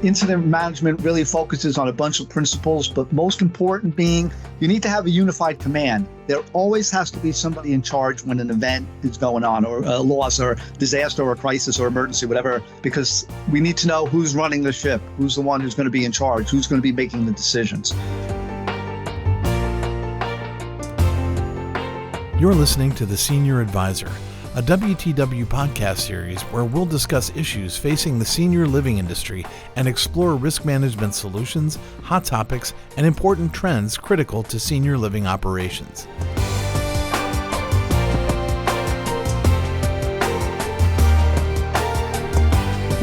Incident management really focuses on a bunch of principles, but most important being you need to have a unified command. There always has to be somebody in charge when an event is going on, or a loss or disaster or crisis or emergency, whatever, because we need to know who's running the ship, who's the one who's going to be in charge, who's going to be making the decisions. You're listening to The Senior Advisor, a WTW podcast series where we'll discuss issues facing the senior living industry and explore risk management solutions, hot topics, and important trends critical to senior living operations.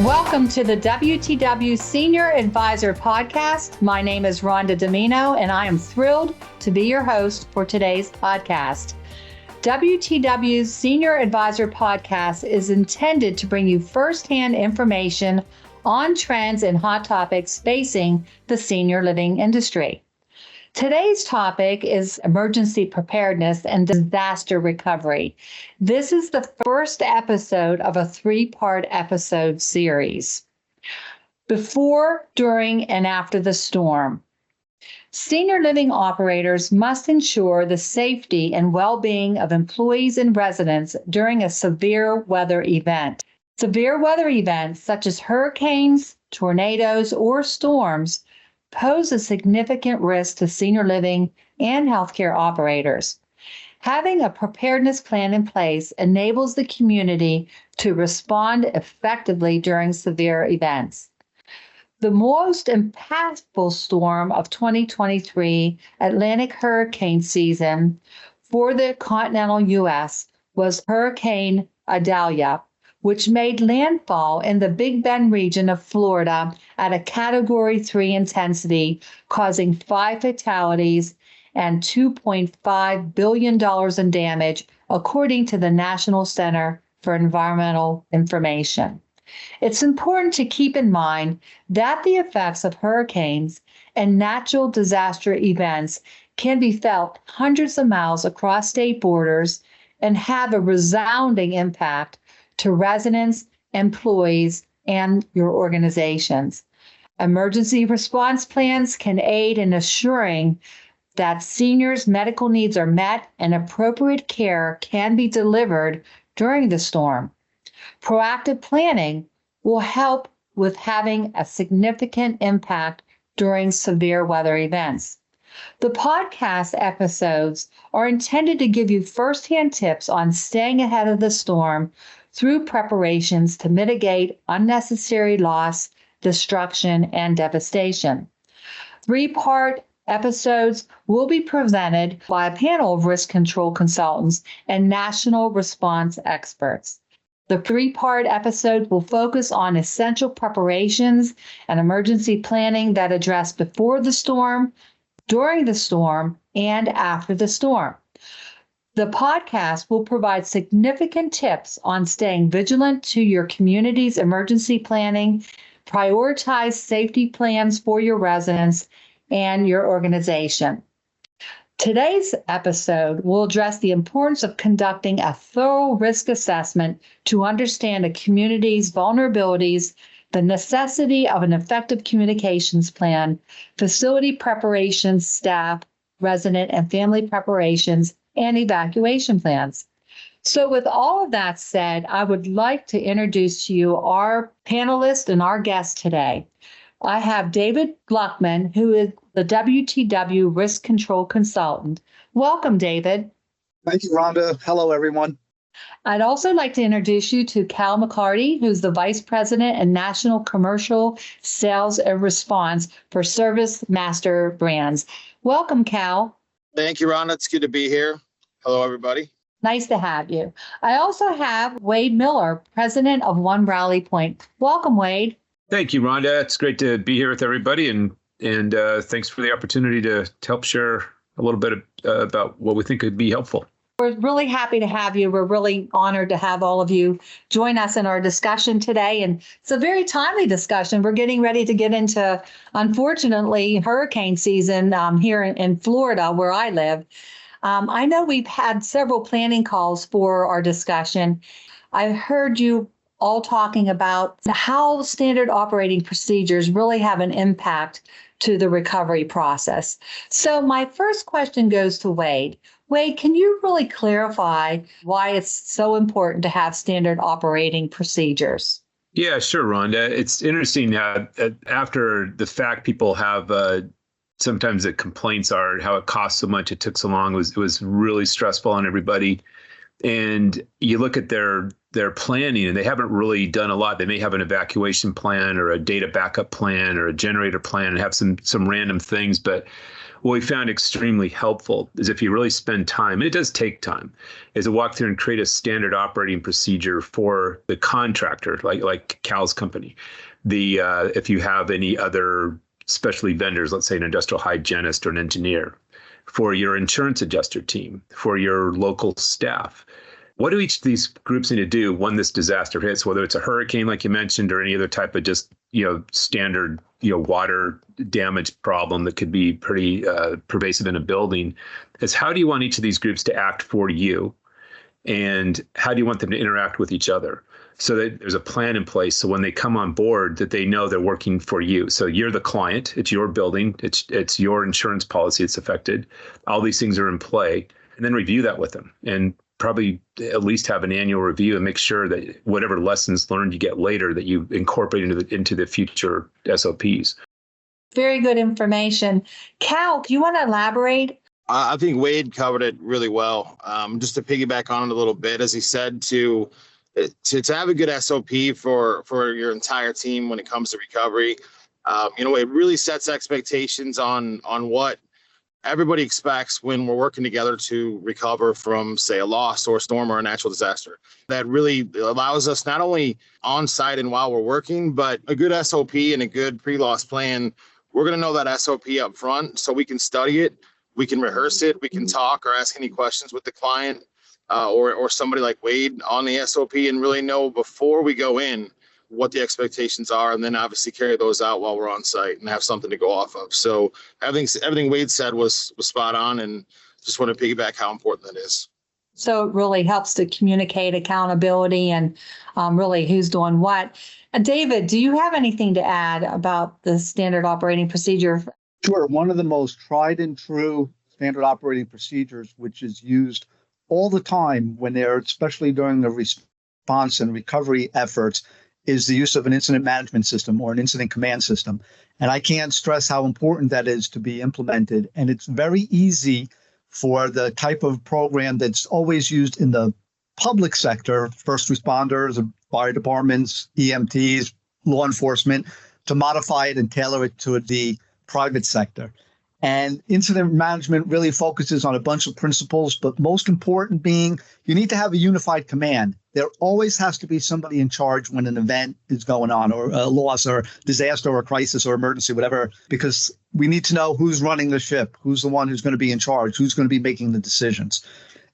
Welcome to the WTW Senior Advisor podcast. My name is Rhonda DeMeno, and I am thrilled to be your host for today's podcast. WTW's Senior Advisor podcast is intended to bring you firsthand information on trends and hot topics facing the senior living industry. Today's topic is emergency preparedness and disaster recovery. This is the first episode of a three-part episode series. Before, during, and after the storm. Senior living operators must ensure the safety and well-being of employees and residents during a severe weather event. Severe weather events such as hurricanes, tornadoes, or storms pose a significant risk to senior living and healthcare operators. Having a preparedness plan in place enables the community to respond effectively during severe events. The most impactful storm of 2023 Atlantic hurricane season for the continental U.S. was Hurricane Idalia, which made landfall in the Big Bend region of Florida at a Category 3 intensity, causing 5 fatalities and $2.5 billion in damage, according to the National Center for Environmental Information. It's important to keep in mind that the effects of hurricanes and natural disaster events can be felt hundreds of miles across state borders and have a resounding impact to residents, employees, and your organizations. Emergency response plans can aid in assuring that seniors' medical needs are met and appropriate care can be delivered during the storm. Proactive planning will help with having a significant impact during severe weather events. The podcast episodes are intended to give you firsthand tips on staying ahead of the storm through preparations to mitigate unnecessary loss, destruction, and devastation. Three-part episodes will be presented by a panel of risk control consultants and national response experts. The three-part episode will focus on essential preparations and emergency planning that address before the storm, during the storm, and after the storm. The podcast will provide significant tips on staying vigilant to your community's emergency planning, prioritize safety plans for your residents and your organization. Today's episode will address the importance of conducting a thorough risk assessment to understand a community's vulnerabilities, the necessity of an effective communications plan, facility preparations, staff, resident and family preparations, and evacuation plans. So with all of that said, I would like to introduce to you our panelist and our guest today. I have David Gluckman, who is the WTW Risk Control Consultant. Welcome, David. Thank you, Rhonda. Hello, everyone. I'd also like to introduce you to Cal McCarthy, who's the Vice President and National Commercial Sales and Response for ServiceMaster Brands. Welcome, Cal. Thank you, Rhonda. It's good to be here. Hello, everybody. Nice to have you. I also have Wade Miller, President of OneRallyPoint. Welcome, Wade. Thank you, Rhonda. It's great to be here with everybody, and thanks for the opportunity to help share a little bit about what we think could be helpful. We're really happy to have you. We're really honored to have all of you join us in our discussion today. And it's a very timely discussion. We're getting ready to get into, unfortunately, hurricane season here in Florida, where I live. I know we've had several planning calls for our discussion. I heard you all talking about how standard operating procedures really have an impact to the recovery process. So my first question goes to Wade. Wade, can you really clarify why it's so important to have standard operating procedures? Yeah, sure, Rhonda. It's interesting how after the fact, people have sometimes the complaints are how it costs so much, it took so long, it was really stressful on everybody. And you look at their planning, and they haven't really done a lot. They may have an evacuation plan or a data backup plan or a generator plan and have some random things. But what we found extremely helpful is if you really spend time, and it does take time, is to walk through and create a standard operating procedure for the contractor, like Cal's company. If you have any other specialty vendors, let's say an industrial hygienist or an engineer, for your insurance adjuster team, for your local staff. What do each of these groups need to do when this disaster hits, whether it's a hurricane, like you mentioned, or any other type of just, standard, water damage problem that could be pretty pervasive in a building, is how do you want each of these groups to act for you? And how do you want them to interact with each other? So that there's a plan in place. So when they come on board, that they know they're working for you. So you're the client, it's your building, it's your insurance policy that's affected. All these things are in play, and then review that with them, and probably at least have an annual review and make sure that whatever lessons learned you get later, that you incorporate into the future SOPs. Very good information. Cal, do you want to elaborate? I think Wade covered it really well. Just to piggyback on it a little bit, as he said, to have a good SOP for your entire team when it comes to recovery, it really sets expectations on what everybody expects when we're working together to recover from, say, a loss or a storm or a natural disaster. That really allows us not only on site and while we're working, but a good SOP and a good pre-loss plan. We're going to know that SOP up front so we can study it, we can rehearse it, we can talk or ask any questions with the client or somebody like Wade on the SOP, and really know before we go in what the expectations are, and then obviously carry those out while we're on site and have something to go off of. So everything Wade said was spot on, and just want to piggyback how important that is. So it really helps to communicate accountability and really who's doing what. David, do you have anything to add about the standard operating procedure? Sure. One of the most tried and true standard operating procedures, which is used all the time when they're, especially during the response and recovery efforts, is the use of an incident management system or an incident command system. And I can't stress how important that is to be implemented. And it's very easy for the type of program that's always used in the public sector, first responders, fire departments, EMTs, law enforcement, to modify it and tailor it to the private sector. And incident management really focuses on a bunch of principles, but most important being, you need to have a unified command. There always has to be somebody in charge when an event is going on, or a loss or disaster or crisis or emergency, whatever, because we need to know who's running the ship, who's the one who's going to be in charge, who's going to be making the decisions.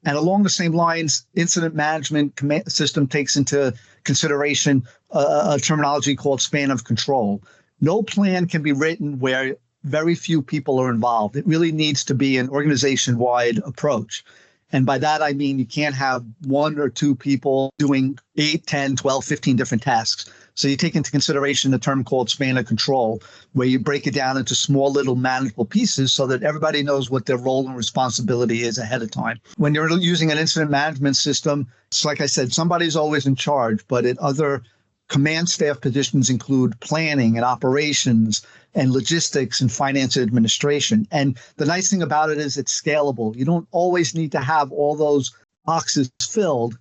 And along the same lines, incident management command system takes into consideration a terminology called span of control. No plan can be written where very few people are involved. It really needs to be an organization-wide approach. And by that, I mean you can't have one or two people doing 8, 10, 12, 15 different tasks. So you take into consideration a term called span of control, where you break it down into small little manageable pieces so that everybody knows what their role and responsibility is ahead of time. When you're using an incident management system, it's like I said, somebody's always in charge, but at other command staff positions include planning and operations and logistics and finance and administration. And the nice thing about it is it's scalable. You don't always need to have all those boxes filled,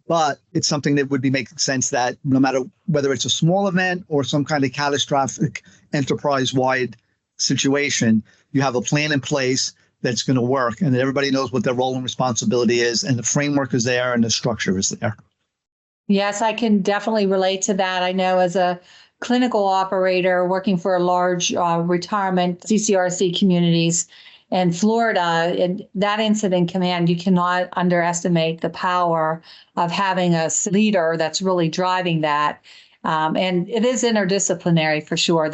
but it's something that would be making sense that no matter whether it's a small event or some kind of catastrophic enterprise-wide situation, you have a plan in place that's going to work and everybody knows what their role and responsibility is, and the framework is there and the structure is there. Yes, I can definitely relate to that. I know as a clinical operator working for a large retirement CCRC communities in Florida, in that incident command, you cannot underestimate the power of having a leader that's really driving that. And it is interdisciplinary for sure.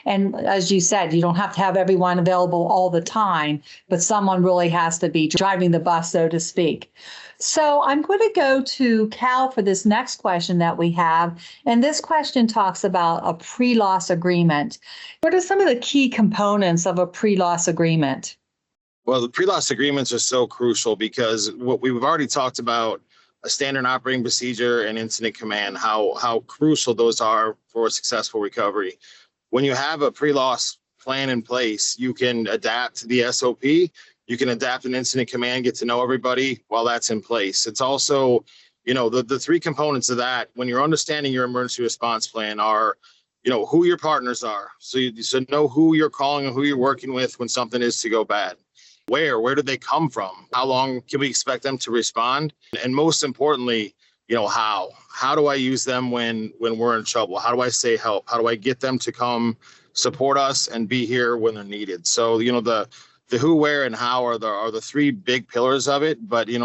And as you said, you don't have to have everyone available all the time, but someone really has to be driving the bus, so to speak. So I'm going to go to Cal for this next question that we have. And this question talks about a pre-loss agreement. What are some of the key components of a pre-loss agreement? Well, the pre-loss agreements are so crucial because what we've already talked about, a standard operating procedure and incident command, how crucial those are for a successful recovery. When you have a pre-loss plan in place, you can adapt the SOP, you can adapt an incident command, get to know everybody while that's in place. It's also, the three components of that, when you're understanding your emergency response plan, are, who your partners are. So you know who you're calling and who you're working with when something is to go bad. Where did they come from? How long can we expect them to respond? And most importantly, how do I use them when we're in trouble? How do I say help? How do I get them to come support us and be here when they're needed? So, the who, where, and how are the three big pillars of it. But, if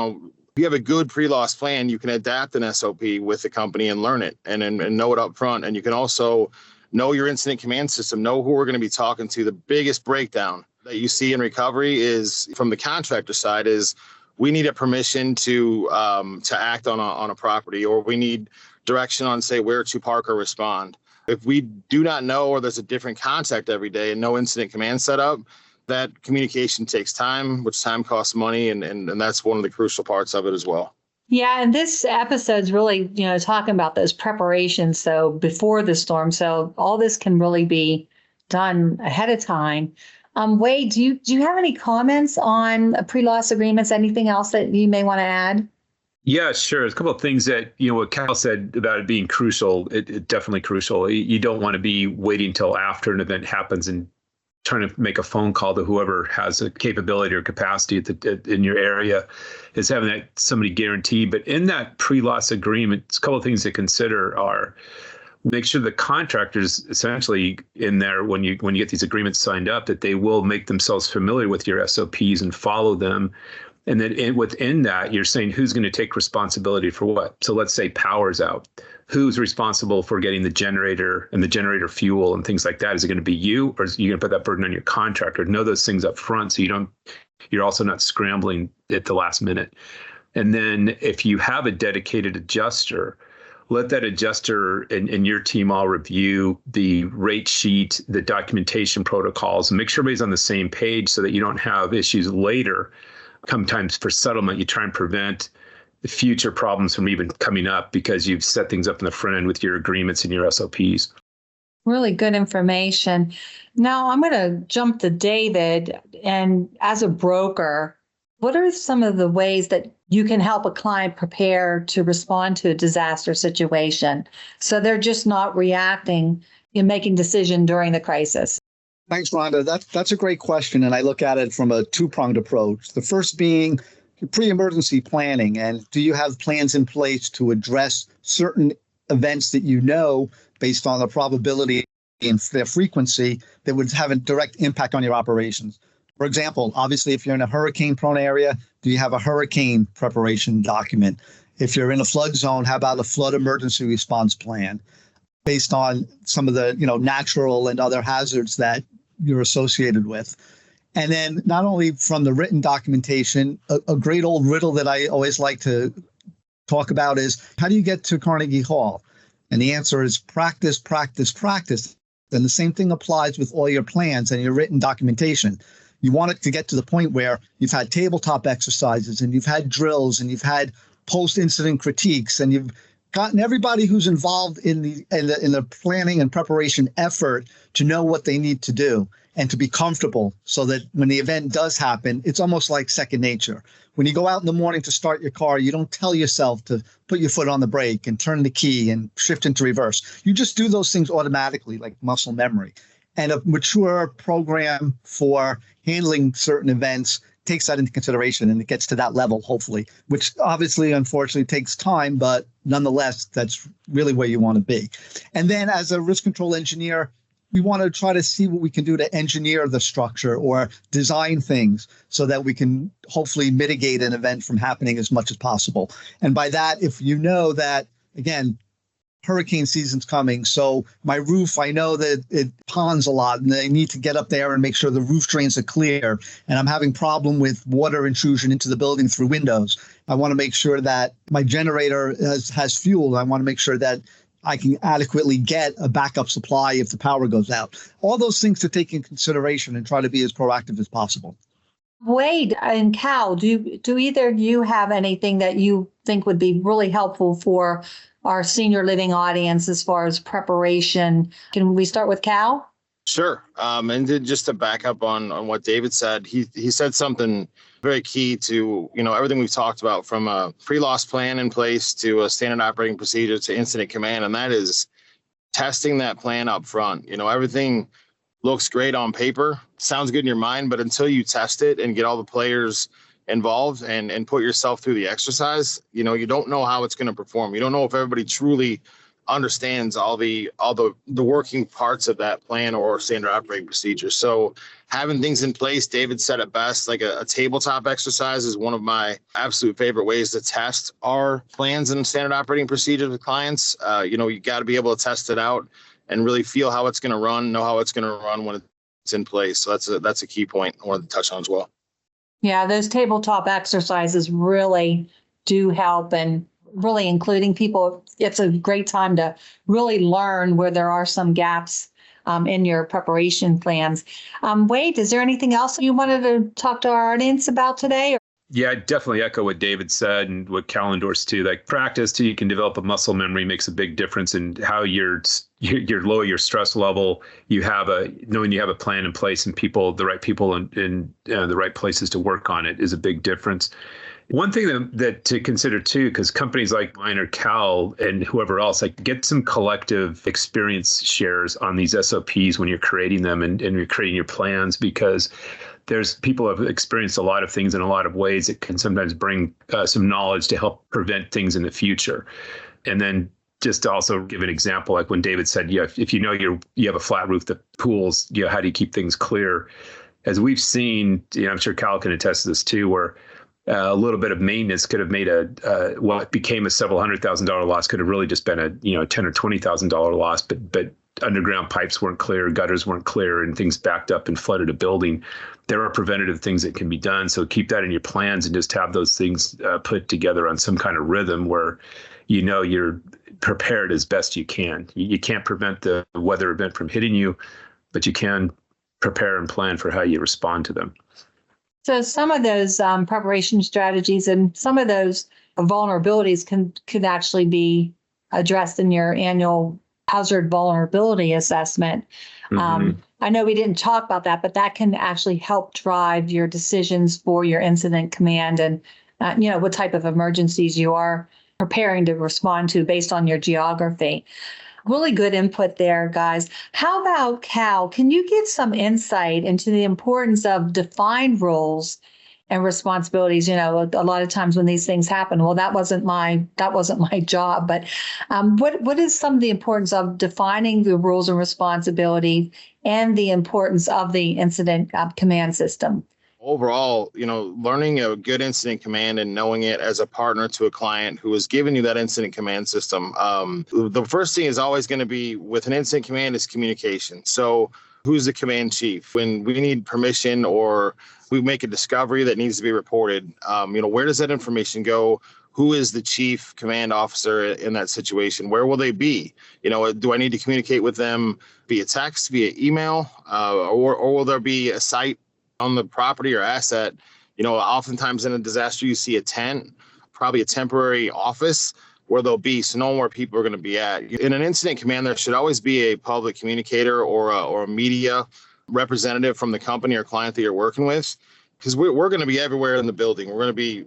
you have a good pre-loss plan, you can adapt an SOP with the company and learn it and know it up front. And you can also know your incident command system, know who we're going to be talking to. The biggest breakdown that you see in recovery is from the contractor side is we need a permission to act on a property, or we need direction on, say, where to park or respond. If we do not know, or there's a different contact every day and no incident command set up, that communication takes time, which time costs money. And that's one of the crucial parts of it as well. Yeah, and this episode's really, talking about those preparations. So before the storm, so all this can really be done ahead of time. Wade, do you have any comments on pre-loss agreements? Anything else that you may want to add? Yeah, sure. There's a couple of things that, what Cal said about it being crucial. It definitely crucial. You don't want to be waiting till after an event happens and trying to make a phone call to whoever has a capability or capacity in your area, is having that somebody guaranteed. But in that pre-loss agreement, a couple of things to consider are make sure the contractors essentially in there, when you get these agreements signed up, that they will make themselves familiar with your SOPs and follow them. And then within that, you're saying who's going to take responsibility for what. So let's say power's out. Who's responsible for getting the generator and the generator fuel and things like that? Is it going to be you, or are you going to put that burden on your contractor? Know those things up front so you're also not scrambling at the last minute. And then if you have a dedicated adjuster, let that adjuster and your team all review the rate sheet, the documentation protocols, and make sure everybody's on the same page so that you don't have issues later. Sometimes for settlement, you try and prevent the future problems from even coming up because you've set things up in the front end with your agreements and your SOPs. Really good information. Now I'm going to jump to David. And as a broker, what are some of the ways that you can help a client prepare to respond to a disaster situation so they're just not reacting and making decision during the crisis? Thanks, Rhonda. That's a great question. And I look at it from a two-pronged approach. The first being pre-emergency planning. And do you have plans in place to address certain events that based on the probability and their frequency that would have a direct impact on your operations? For example, obviously, if you're in a hurricane-prone area, do you have a hurricane preparation document? If you're in a flood zone, how about a flood emergency response plan based on some of the natural and other hazards that you're associated with? And then not only from the written documentation, a great old riddle that I always like to talk about is, how do you get to Carnegie Hall? And the answer is practice, practice, practice. And the same thing applies with all your plans and your written documentation. You want it to get to the point where you've had tabletop exercises and you've had drills and you've had post-incident critiques and you've gotten everybody who's involved in the planning and preparation effort to know what they need to do and to be comfortable so that when the event does happen, it's almost like second nature. When you go out in the morning to start your car, you don't tell yourself to put your foot on the brake and turn the key and shift into reverse. You just do those things automatically, like muscle memory. And a mature program for handling certain events takes that into consideration, and it gets to that level, hopefully, which obviously, unfortunately, takes time, but nonetheless, that's really where you want to be. And then as a risk control engineer, we want to try to see what we can do to engineer the structure or design things so that we can hopefully mitigate an event from happening as much as possible. And by that, if you know that, again, hurricane season's coming. So my roof, I know that it ponds a lot and they need to get up there and make sure the roof drains are clear. And I'm having problem with water intrusion into the building through windows. I want to make sure that my generator has fuel. I want to make sure that I can adequately get a backup supply if the power goes out. All those things to take in consideration and try to be as proactive as possible. Wade and Cal, do either of you have anything that you think would be really helpful for our senior living audience as far as preparation? Can we start with Cal? Sure. And just to back up on what David said, he said something very key to, everything we've talked about, from a pre-loss plan in place to a standard operating procedure to incident command. And that is testing that plan up front. Everything looks great on paper, sounds good in your mind, but until you test it and get all the players involved and put yourself through the exercise, you don't know how it's going to perform. You don't know if everybody truly understands all the working parts of that plan or standard operating procedure. So having things in place, David said it best, like a tabletop exercise is one of my absolute favorite ways to test our plans and standard operating procedures with clients. You got to be able to test it out and really feel how it's going to run, know how it's going to run when it's in place. So that's a key point I wanted to touch on as well. Yeah, those tabletop exercises really do help, and really including people. It's a great time to really learn where there are some gaps in your preparation plans. Wade, is there anything else you wanted to talk to our audience about today? Yeah, I definitely echo what David said and what Cal endorsed too. Like, practice till you can develop a muscle memory makes a big difference in how you're lower your stress level. Knowing you have a plan in place and the right people in the right places to work on it is a big difference. One thing that to consider too, because companies like mine or Cal and whoever else, like, get some collective experience shares on these SOPs when you're creating them and you're creating your plans, because there's people who have experienced a lot of things in a lot of ways that can sometimes bring some knowledge to help prevent things in the future. And then just to also give an example, like when David said, if you have a flat roof that pools, how do you keep things clear? As we've seen, I'm sure Cal can attest to this too, where a little bit of maintenance could have made what became a several $100,000 loss could have really just been a $10,000 or $20,000 loss, but underground pipes weren't clear, gutters weren't clear, and things backed up and flooded a building. There are preventative things that can be done. So keep that in your plans and just have those things put together on some kind of rhythm where you're prepared as best you can. You can't prevent the weather event from hitting you, but you can prepare and plan for how you respond to them. So some of those preparation strategies and some of those vulnerabilities could actually be addressed in your annual hazard vulnerability assessment. Mm-hmm. I know we didn't talk about that, but that can actually help drive your decisions for your incident command and what type of emergencies you are preparing to respond to based on your geography. Really good input there, guys. How about Cal? Can you give some insight into the importance of defined roles and responsibilities? A lot of times when these things happen, well, that wasn't my job. But what is some of the importance of defining the roles and responsibility and the importance of the incident command system? Overall, learning a good incident command and knowing it as a partner to a client who has given you that incident command system. The first thing is always going to be with an incident command is communication. So who's the command chief? When we need permission or we make a discovery that needs to be reported, where does that information go? Who is the chief command officer in that situation? Where will they be? Do I need to communicate with them via text, via email, or will there be a site on the property or asset? Oftentimes in a disaster, you see a tent, probably a temporary office where they'll be, so know where people are going to be at. In an incident command, there should always be a public communicator or a media representative from the company or client that you're working with, because we're going to be everywhere in the building. We're going to be,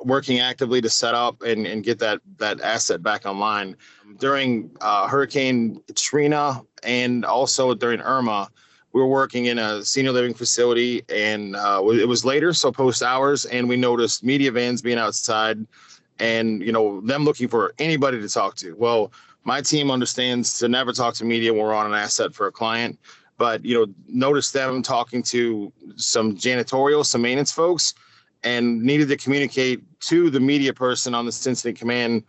working actively to set up and get that asset back online. During Hurricane Katrina and also during Irma, we were working in a senior living facility, and it was later, so post hours, and we noticed media vans being outside and, them looking for anybody to talk to. Well, my team understands to never talk to media when we're on an asset for a client, but, noticed them talking to some janitorial, some maintenance folks, and needed to communicate to the media person on this incident command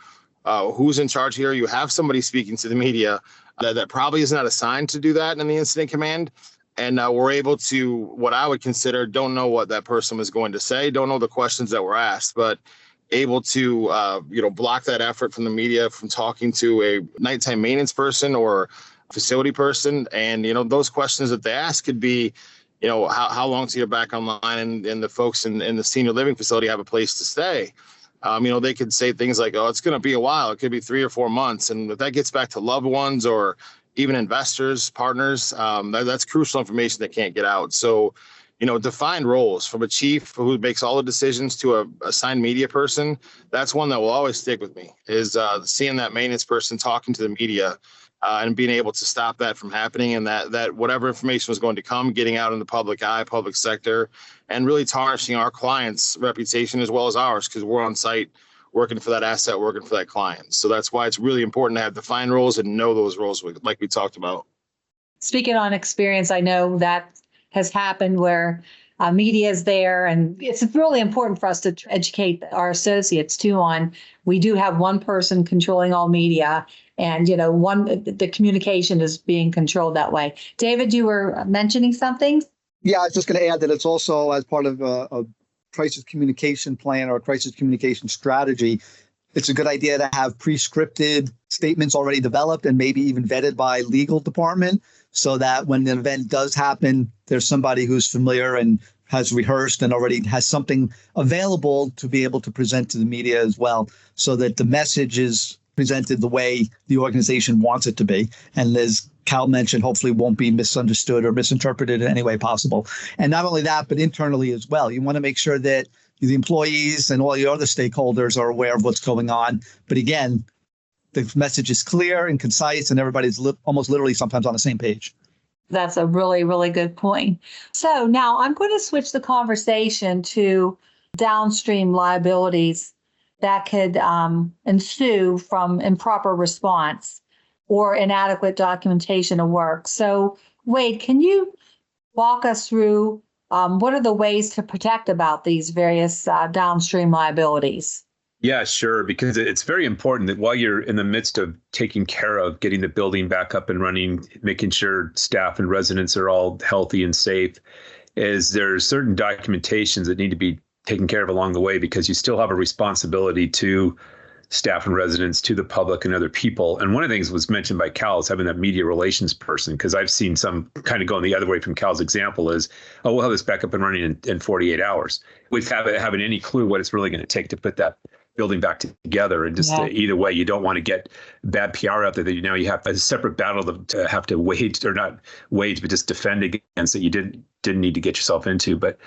who's in charge here. You have somebody speaking to the media that probably is not assigned to do that in the incident command. And we're able to, what I would consider, don't know what that person was going to say, don't know the questions that were asked, but able to, block that effort from the media from talking to a nighttime maintenance person or facility person. And, those questions that they ask could be, how long till you're back online and the folks in the senior living facility have a place to stay. They could say things like, oh, it's going to be a while. It could be 3 or 4 months. And if that gets back to loved ones or even investors, partners, that's crucial information that can't get out. So, defined roles from a chief who makes all the decisions to a assigned media person. That's one that will always stick with me, is seeing that maintenance person talking to the media and being able to stop that from happening, and that whatever information was going to come, getting out in the public eye, public sector, and really tarnishing our client's reputation as well as ours, because we're on site working for that asset, working for that client. So that's why it's really important to have defined roles and know those roles, like we talked about. Speaking on experience, I know that has happened where media is there, and it's really important for us to educate our associates too on, we do have one person controlling all media, and the communication is being controlled that way. David, you were mentioning something? Yeah, I was just going to add that it's also as part of a crisis communication plan or a crisis communication strategy. It's a good idea to have pre-scripted statements already developed and maybe even vetted by legal department, so that when the event does happen, there's somebody who's familiar and has rehearsed and already has something available to be able to present to the media as well, so that the message is presented the way the organization wants it to be. And as Cal mentioned, hopefully won't be misunderstood or misinterpreted in any way possible. And not only that, but internally as well. You want to make sure that the employees and all your other stakeholders are aware of what's going on. But again, the message is clear and concise, and everybody's almost literally sometimes on the same page. That's a really, really good point. So now I'm going to switch the conversation to downstream liabilities that could ensue from improper response or inadequate documentation of work. So Wade, can you walk us through what are the ways to protect about these various downstream liabilities? Yeah, sure. Because it's very important that while you're in the midst of taking care of getting the building back up and running, making sure staff and residents are all healthy and safe, is there's certain documentations that need to be taken care of along the way, because you still have a responsibility to staff and residents, to the public and other people. And one of the things that was mentioned by Cal is having that media relations person, because I've seen some kind of going the other way from Cal's example is, oh, we'll have this back up and running in 48 hours. Without having any clue what it's really going to take to put that building back together. And just either way, you don't want to get bad PR out there that you have a separate battle to have to wage, or not wage, but just defend against that you didn't need to get yourself into. But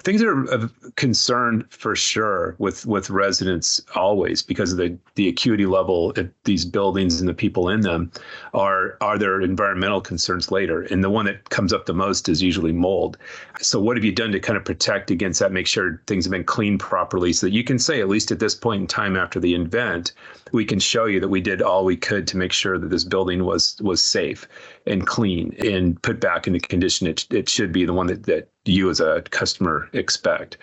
things that are of concern for sure with residents always, because of the acuity level at these buildings and the people in them, are there environmental concerns later. And the one that comes up the most is usually mold. So what have you done to kind of protect against that, make sure things have been cleaned properly, so that you can say, at least at this point in time after the event, we can show you that we did all we could to make sure that this building was safe and clean and put back in the condition it should be, the one that you as a customer expect.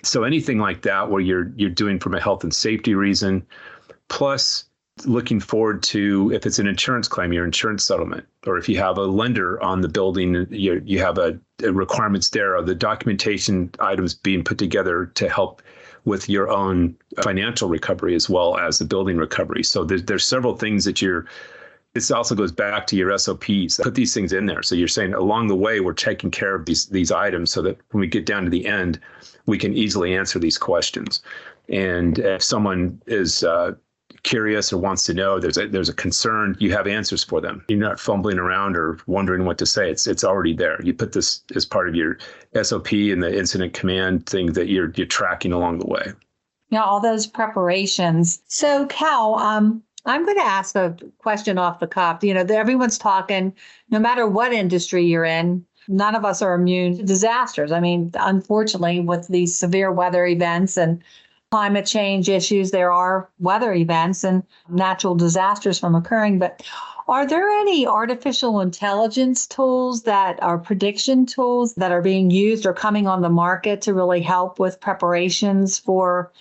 So anything like that where you're doing from a health and safety reason, plus looking forward to, if it's an insurance claim, your insurance settlement, or if you have a lender on the building, you have a requirements there, or the documentation items being put together to help with your own financial recovery as well as the building recovery. So there's several things that this also goes back to your SOPs. Put these things in there. So you're saying along the way, we're taking care of these items so that when we get down to the end, we can easily answer these questions. And if someone is curious or wants to know, there's a concern, you have answers for them. You're not fumbling around or wondering what to say. It's already there. You put this as part of your SOP and the incident command thing that you're tracking along the way. Yeah, all those preparations. So Cal, I'm going to ask a question off the cuff. Everyone's talking, no matter what industry you're in, none of us are immune to disasters. I mean, unfortunately, with these severe weather events and climate change issues, there are weather events and natural disasters from occurring. But are there any artificial intelligence tools that are prediction tools that are being used or coming on the market to really help with preparations for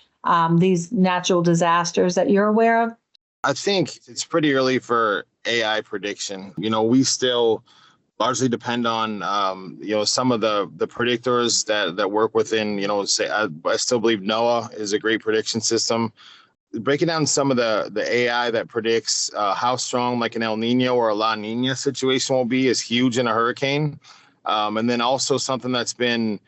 these natural disasters that you're aware of? I think it's pretty early for AI prediction. We still largely depend on, some of the predictors that work within, say, I still believe NOAA is a great prediction system. Breaking down some of the AI that predicts how strong like an El Nino or a La Nina situation will be is huge in a hurricane. And then also something that's been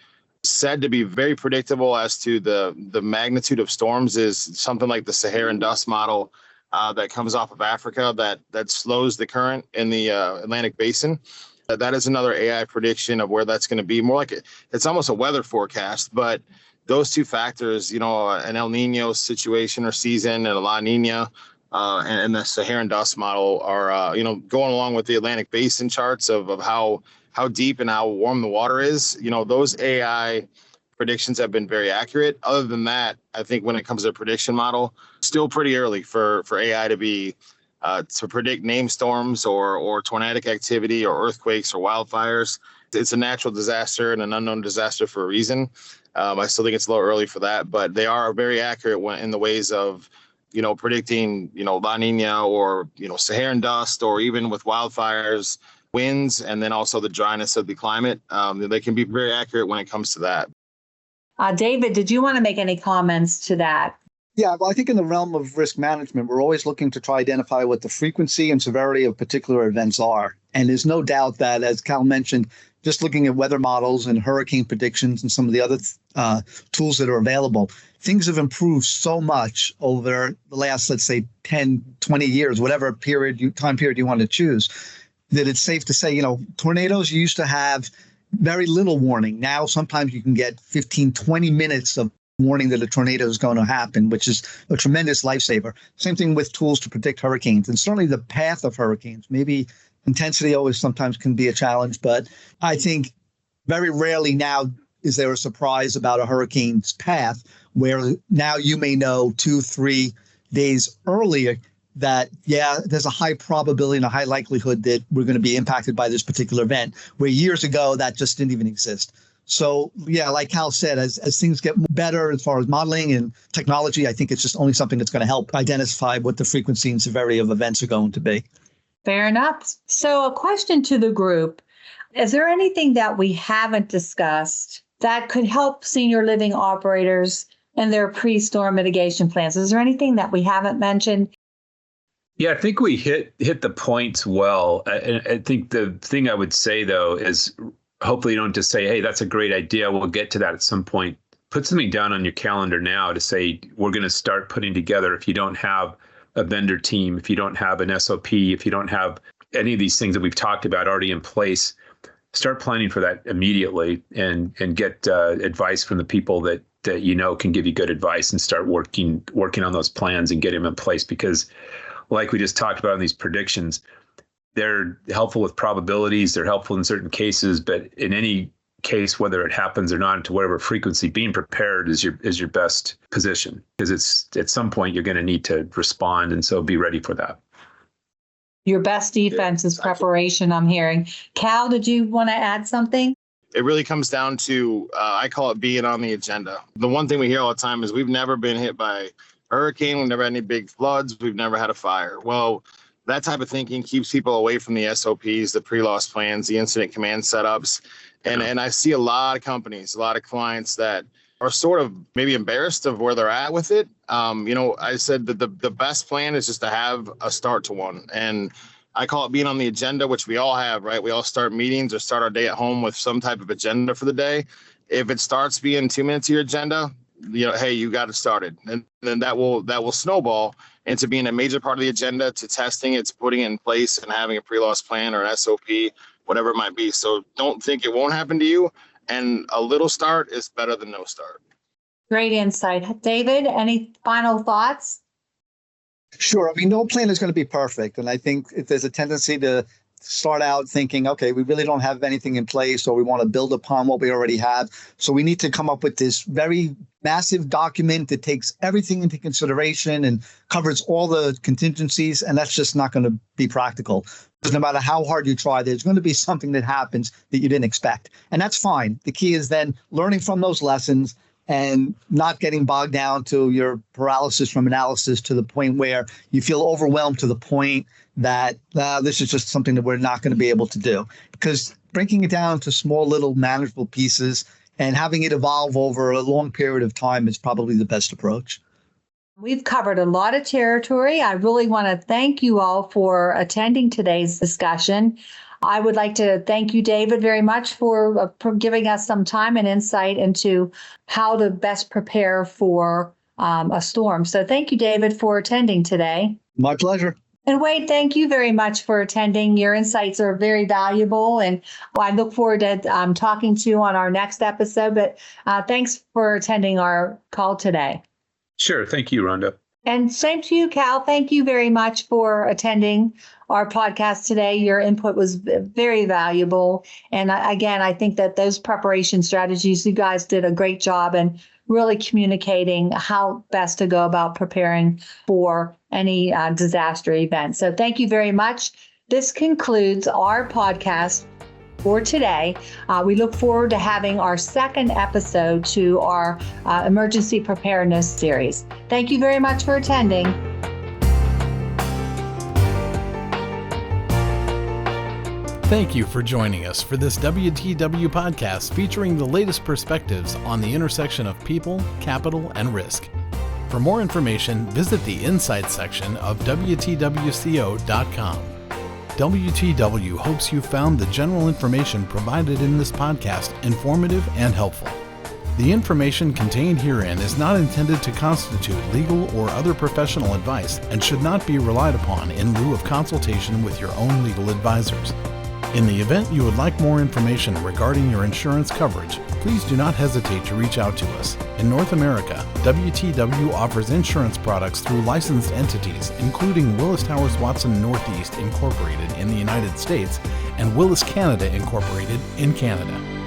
said to be very predictable as to the magnitude of storms is something like the Saharan dust model that comes off of Africa that slows the current in the Atlantic basin. That is another AI prediction of where that's going to be. More like it's almost a weather forecast, but those two factors, an El Nino situation or season and a La Nina and the Saharan dust model are, going along with the Atlantic basin charts of how deep and how warm the water is. Those AI predictions have been very accurate. Other than that, I think when it comes to a prediction model, still pretty early for AI to be to predict name storms or tornadic activity or earthquakes or wildfires. It's a natural disaster and an unknown disaster for a reason. I still think it's a little early for that, but they are very accurate in the ways of, predicting, La Nina or, Saharan dust, or even with wildfires, winds, and then also the dryness of the climate. They can be very accurate when it comes to that. David, did you want to make any comments to that? Yeah, well, I think in the realm of risk management, we're always looking to try to identify what the frequency and severity of particular events are. And there's no doubt that, as Cal mentioned, just looking at weather models and hurricane predictions and some of the other tools that are available, things have improved so much over the last, let's say, 10, 20 years, whatever time period you want to choose, that it's safe to say, tornadoes used to have very little warning. Now, sometimes you can get 15, 20 minutes of warning that a tornado is going to happen, which is a tremendous lifesaver. Same thing with tools to predict hurricanes, and certainly the path of hurricanes. Maybe intensity always sometimes can be a challenge, but I think very rarely now is there a surprise about a hurricane's path, where now you may know 2-3 days earlier that, there's a high probability and a high likelihood that we're going to be impacted by this particular event, where years ago that just didn't even exist. So, like Cal said, as things get better as far as modeling and technology, I think it's just only something that's going to help identify what the frequency and severity of events are going to be. Fair enough. So a question to the group. Is there anything that we haven't discussed that could help senior living operators and their pre-storm mitigation plans? Is there anything that we haven't mentioned? Yeah, I think we hit the points well. I think the thing I would say, though, is hopefully you don't just say, hey, that's a great idea, we'll get to that at some point. Put something down on your calendar now to say, we're going to start putting together, if you don't have a vendor team, if you don't have an SOP, if you don't have any of these things that we've talked about already in place, start planning for that immediately and get advice from the people that can give you good advice, and start working on those plans and get them in place. Because like we just talked about in these predictions, they're helpful with probabilities, they're helpful in certain cases, but in any case, whether it happens or not, to whatever frequency, being prepared is your best position, because it's at some point you're going to need to respond, and so be ready for that. Your best defense is preparation, I'm hearing. Cal, did you want to add something? It really comes down to, I call it being on the agenda. The one thing we hear all the time is we've never been hit by a hurricane, we've never had any big floods, we've never had a fire. Well, that type of thinking keeps people away from the SOPs, the pre-loss plans, the incident command setups. And I see a lot of companies, a lot of clients that are sort of maybe embarrassed of where they're at with it. I said that the best plan is just to have a start to one. And I call it being on the agenda, which we all have, right? We all start meetings or start our day at home with some type of agenda for the day. If it starts being 2 minutes of your agenda, hey, you got it started. And then that will snowball into being a major part of the agenda, to testing it, to putting it in place and having a pre-loss plan or an SOP, whatever it might be. So don't think it won't happen to you. And a little start is better than no start. Great insight. David, any final thoughts? Sure. I mean, no plan is going to be perfect. And I think if there's a tendency to start out thinking, okay, we really don't have anything in place, or we want to build upon what we already have. So we need to come up with this very massive document that takes everything into consideration and covers all the contingencies. And that's just not going to be practical. Because no matter how hard you try, there's going to be something that happens that you didn't expect. And that's fine. The key is then learning from those lessons and not getting bogged down to your paralysis from analysis to the point where you feel overwhelmed to the point that this is just something that we're not going to be able to do. Because breaking it down to small, little manageable pieces and having it evolve over a long period of time is probably the best approach. We've covered a lot of territory. I really want to thank you all for attending today's discussion. I would like to thank you, David, very much for giving us some time and insight into how to best prepare for a storm. So thank you, David, for attending today. My pleasure. And Wade, thank you very much for attending. Your insights are very valuable, and I look forward to talking to you on our next episode. But thanks for attending our call today. Sure. Thank you, Rhonda. And same to you, Cal. Thank you very much for attending our podcast today. Your input was very valuable. And again, I think that those preparation strategies, you guys did a great job in really communicating how best to go about preparing for any disaster event. So thank you very much. This concludes our podcast for today. We look forward to having our second episode to our emergency preparedness series. Thank you very much for attending. Thank you for joining us for this WTW podcast featuring the latest perspectives on the intersection of people, capital, and risk. For more information, visit the Insights section of WTWCO.com. WTW hopes you found the general information provided in this podcast informative and helpful. The information contained herein is not intended to constitute legal or other professional advice and should not be relied upon in lieu of consultation with your own legal advisors. In the event you would like more information regarding your insurance coverage, please do not hesitate to reach out to us. In North America, WTW offers insurance products through licensed entities, including Willis Towers Watson Northeast Incorporated in the United States and Willis Canada Incorporated in Canada.